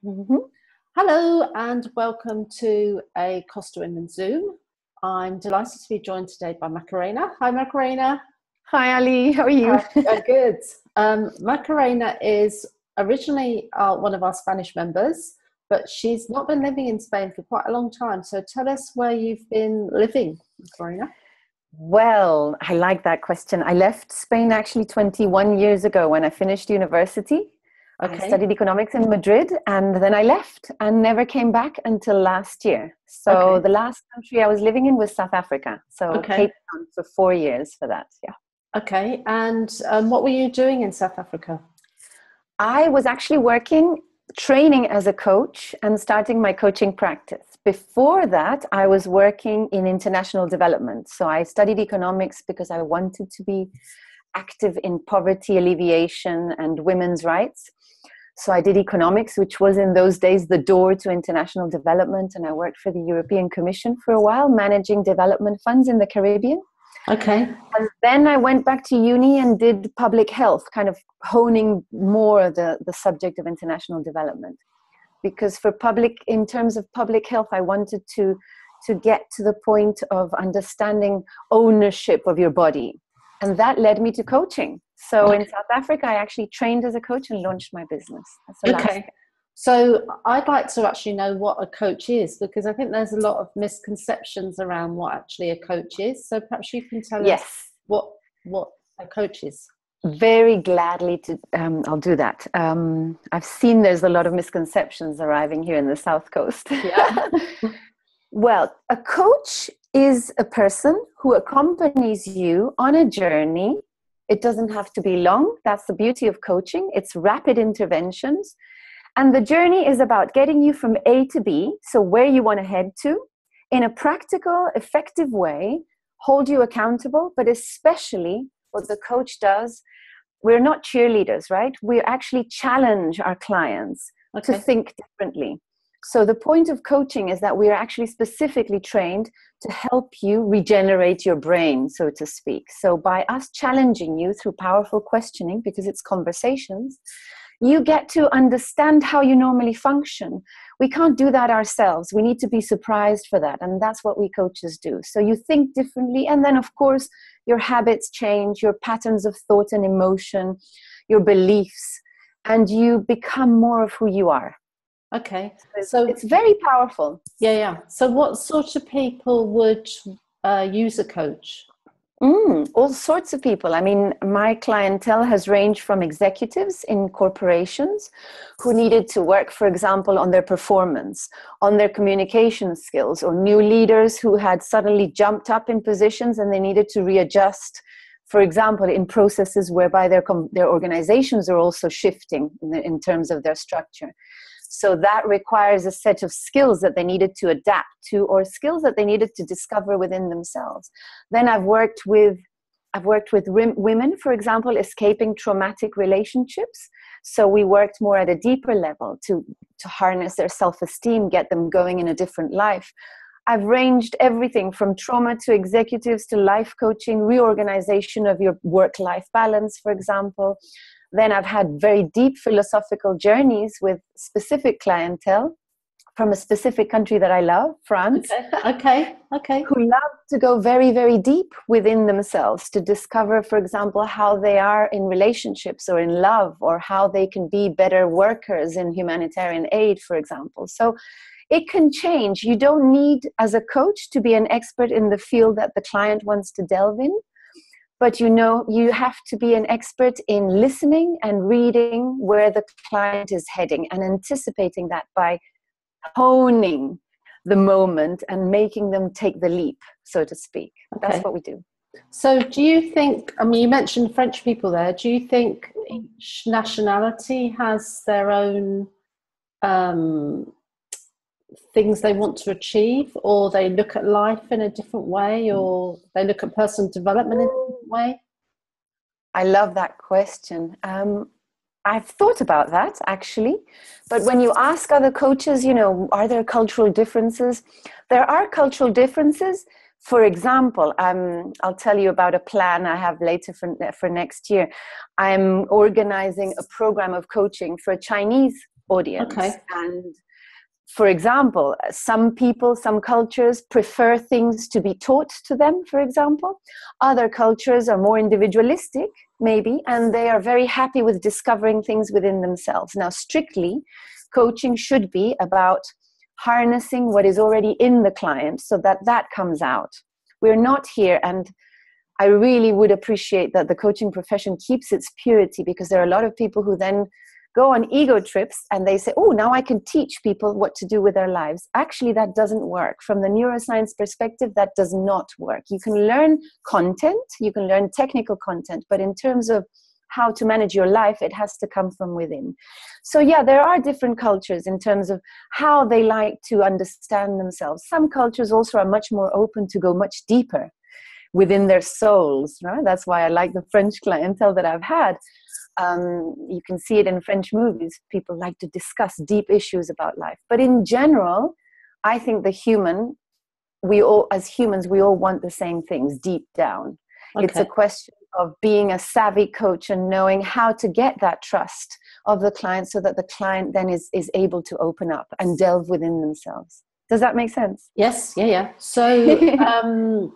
Mhm. Hello and welcome to a Costa Women's Zoom. I'm delighted to be joined today by Macarena. Hi Macarena. Hi Ali, how are you? Good. Macarena is originally one of our Spanish members, but she's not been living in Spain for quite a long time. So tell us where you've been living, Macarena. Well, I like that question. I left Spain actually 21 years ago when I finished university. I Okay. studied economics in Madrid and then I left and never came back until last year. So Okay. the last country I was living in was South Africa. So Okay. Cape Town for 4 years for that, yeah. Okay. And what were you doing in South Africa? I was actually training as a coach and starting my coaching practice. Before that, I was working in international development. So I studied economics because I wanted to be active in poverty alleviation and women's rights. So I did economics, which was in those days the door to international development. And I worked for the European Commission for a while, managing development funds in the Caribbean. Okay. And then I went back to uni and did public health, kind of honing more the subject of international development. Because in terms of public health, I wanted to get to the point of understanding ownership of your body. And that led me to coaching. So in South Africa, I actually trained as a coach and launched my business. That's the last step. So I'd like to actually know what a coach is, because I think there's a lot of misconceptions around what actually a coach is. So perhaps you can tell us what a coach is. Very gladly to, I'll do that. I've seen there's a lot of misconceptions arriving here in the South Coast. Yeah. Well, a coach is a person who accompanies you on a journey. It doesn't have to be long. That's the beauty of coaching. It's rapid interventions. And the journey is about getting you from A to B, so where you want to head to, in a practical, effective way, hold you accountable, but especially what the coach does, we're not cheerleaders, right? We actually challenge our clients to think differently. So the point of coaching is that we are actually specifically trained to help you regenerate your brain, so to speak. So by us challenging you through powerful questioning, because it's conversations, you get to understand how you normally function. We can't do that ourselves. We need to be surprised for that. And that's what we coaches do. So you think differently. And then, of course, your habits change, your patterns of thought and emotion, your beliefs, and you become more of who you are. Okay. So it's very powerful. Yeah. So what sort of people would use a coach? All sorts of people. I mean, my clientele has ranged from executives in corporations who needed to work, for example, on their performance, on their communication skills, or new leaders who had suddenly jumped up in positions and they needed to readjust, for example, in processes whereby their organizations are also shifting in terms of their structure. So that requires a set of skills that they needed to adapt to, or skills that they needed to discover within themselves. Then I've worked with women, for example, escaping traumatic relationships. So we worked more at a deeper level to harness their self-esteem, get them going in a different life. I've ranged everything from trauma to executives to life coaching, reorganization of your work-life balance, for example. Then I've had very deep philosophical journeys with specific clientele from a specific country that I love, France. Okay. Who love to go very, very deep within themselves to discover, for example, how they are in relationships or in love, or how they can be better workers in humanitarian aid, for example. So it can change. You don't need, as a coach, to be an expert in the field that the client wants to delve in. But you have to be an expert in listening and reading where the client is heading and anticipating that by honing the moment and making them take the leap, so to speak. That's what we do. So do you think, I mean, you mentioned French people there. Do you think each nationality has their own things they want to achieve, or they look at life in a different way, or they look at personal development in a different way? I love that question. I've thought about that actually, but when you ask other coaches, are there cultural differences? There are cultural differences. For example, I'll tell you about a plan I have later for next year. I'm organizing a program of coaching for a Chinese audience. Okay. And for example, some people, some cultures prefer things to be taught to them, for example. Other cultures are more individualistic, maybe, and they are very happy with discovering things within themselves. Now, strictly, coaching should be about harnessing what is already in the client so that that comes out. We're not here, and I really would appreciate that the coaching profession keeps its purity, because there are a lot of people who then go on ego trips and they say, oh, now I can teach people what to do with their lives. Actually, that doesn't work. From the neuroscience perspective, that does not work. You can learn content, you can learn technical content, but in terms of how to manage your life, it has to come from within. So yeah, there are different cultures in terms of how they like to understand themselves. Some cultures also are much more open to go much deeper within their souls, right? That's why I like the French clientele that I've had. You can see it in French movies. People like to discuss deep issues about life. But in general, I think as humans, we all want the same things deep down. Okay. It's a question of being a savvy coach and knowing how to get that trust of the client so that the client then is able to open up and delve within themselves. Does that make sense? Yes, yeah. So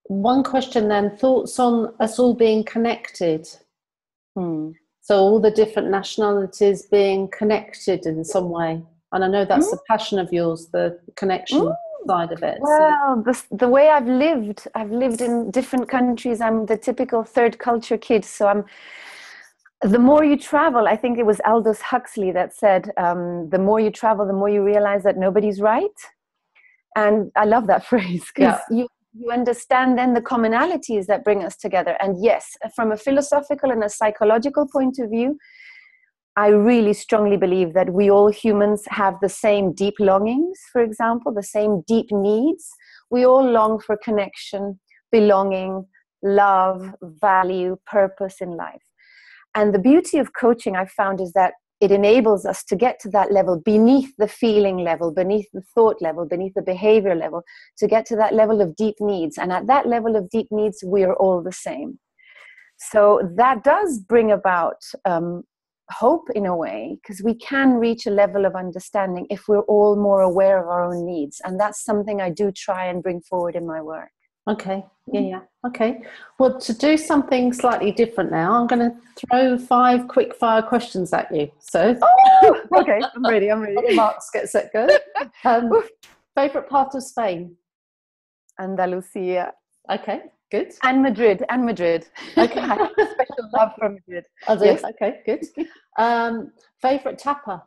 one question then, thoughts on us all being connected? So all the different nationalities being connected in some way. And I know that's the passion of yours, the connection side of it. Well, the way I've lived in different countries. I'm the typical third culture kid. So the more you travel, I think it was Aldous Huxley that said, the more you travel, the more you realize that nobody's right. And I love that phrase, because you understand then the commonalities that bring us together. And yes, from a philosophical and a psychological point of view, I really strongly believe that we all humans have the same deep longings, for example, the same deep needs. We all long for connection, belonging, love, value, purpose in life. And the beauty of coaching, I found, is that it enables us to get to that level beneath the feeling level, beneath the thought level, beneath the behavior level, to get to that level of deep needs. And at that level of deep needs, we are all the same. So that does bring about hope in a way, because we can reach a level of understanding if we're all more aware of our own needs. And that's something I do try and bring forward in my work. Okay. Yeah. Okay. Well, to do something slightly different now, I'm going to throw 5 quick fire questions at you. So, okay, I'm ready. Marks, get set, go. Favorite part of Spain? Andalusia. Okay, good. And Madrid. Okay. I have a special love for Madrid. Yes. Okay, good. Favorite tapa?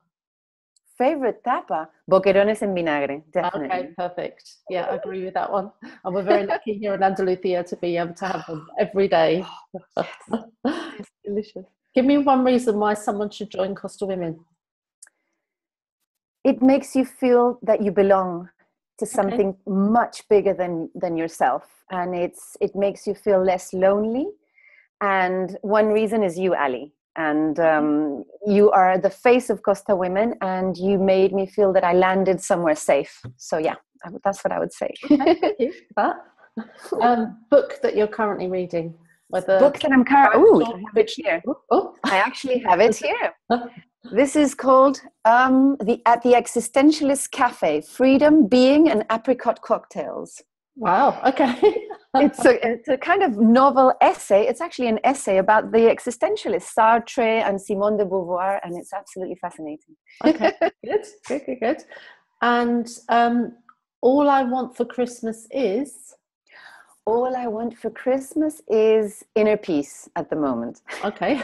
Favorite tapa? Boquerones en vinagre, definitely. Okay, perfect. Yeah, I agree with that one. And we're very lucky here in Andalusia to be able to have them every day. It's delicious. Give me one reason why someone should join Costa Women. It makes you feel that you belong to something much bigger than yourself. And it makes you feel less lonely. And one reason is you, Ali. And you are the face of Costa Women, and you made me feel that I landed somewhere safe. So yeah, that's what I would say. Okay, thank you for that. Book that you're currently reading? Book that I'm currently... I have it here. I actually have it here. This is called At the Existentialist Cafe, Freedom, Being and Apricot Cocktails. Wow, okay. It's a kind of novel essay. It's actually an essay about the existentialists, Sartre and Simone de Beauvoir, and it's absolutely fascinating. Okay, good. And all I want for Christmas is? All I want for Christmas is inner peace at the moment. Okay.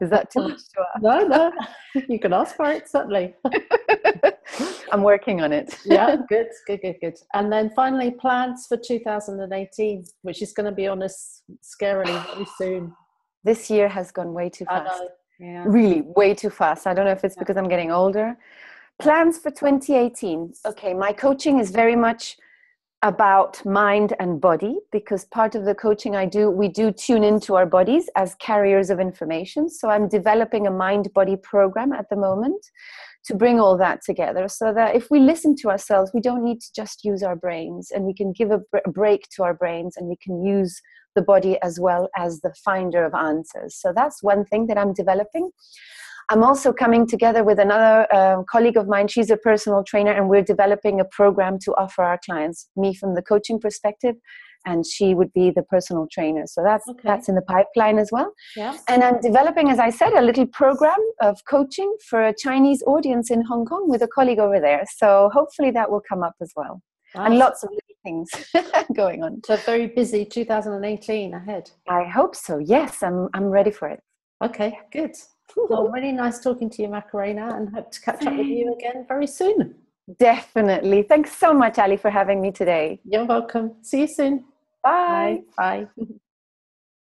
Is that too much to ask? No. You can ask for it, certainly. I'm working on it. Yeah, good. And then finally, plans for 2018, which is going to be on us scarily very soon. This year has gone way too fast. I know. Yeah. Really, way too fast. I don't know if it's because I'm getting older. Plans for 2018. Okay, my coaching is very much about mind and body, because part of the coaching we do tune into our bodies as carriers of information. So I'm developing a mind-body program at the moment to bring all that together, so that if we listen to ourselves, we don't need to just use our brains, and we can give a break to our brains, and we can use the body as well as the finder of answers. So that's one thing that I'm developing. I'm also coming together with another colleague of mine. She's a personal trainer, and we're developing a program to offer our clients, me from the coaching perspective, and she would be the personal trainer. So that's in the pipeline as well. Yeah. And I'm developing, as I said, a little program of coaching for a Chinese audience in Hong Kong with a colleague over there. So hopefully that will come up as well. Wow. And lots of little things going on. So very busy 2018 ahead. I hope so. Yes, I'm ready for it. Okay, good. Well, really nice talking to you, Macarena, and hope to catch up with you again very soon. Definitely. Thanks so much, Ali, for having me today. You're welcome. See you soon. Bye. Bye. Bye.